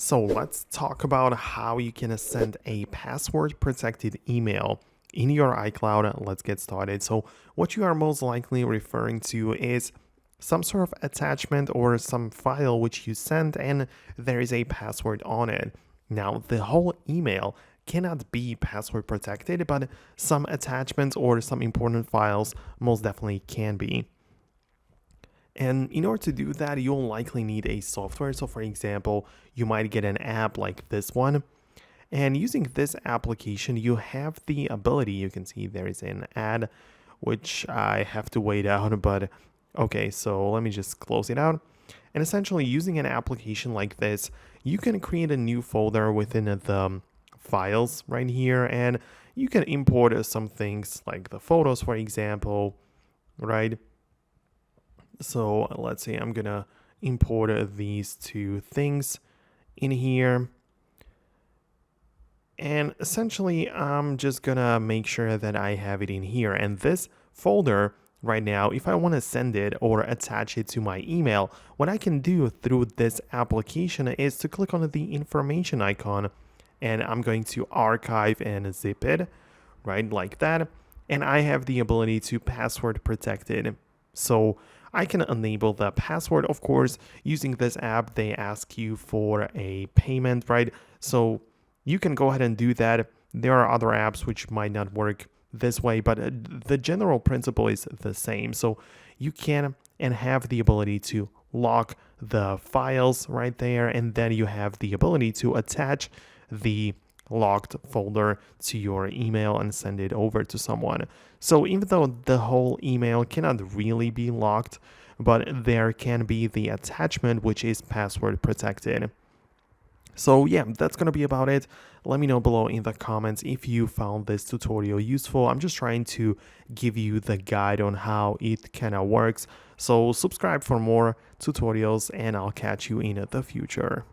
So let's talk about how you can send a password protected email in your iCloud. Let's get started. So what you are most likely referring to is some sort of attachment or some file which you send and there is a password on it. Now the whole email cannot be password protected, but some attachments or some important files most definitely can be. And in order to do that, you'll likely need a software. So for example, you might get an app like this one. And using this application, you have the ability, you can see there is an ad, which I have to wait out, but okay, so let me just close it out. And essentially using an application like this, you can create a new folder within the files right here, and you can import some things like the photos, for example, right? So let's say I'm gonna import these two things in here. And essentially, I'm just gonna make sure that I have it in here. And this folder right now, if I want to send it or attach it to my email, what I can do through this application is to click on the information icon, and I'm going to archive and zip it, right, like that. And I have the ability to password protect it. So I can enable the password. Of course, using this app, they ask you for a payment, right? So you can go ahead and do that. There are other apps which might not work this way, but the general principle is the same. So you can and have the ability to lock the files right there, and then you have the ability to attach the locked folder to your email and send it over to someone. So even though the whole email cannot really be locked, but there can be the attachment which is password protected. So yeah, that's gonna be about it. Let me know below in the comments if you found this tutorial useful. I'm just trying to give you the guide on how it kind of works. So subscribe for more tutorials and I'll catch you in the future.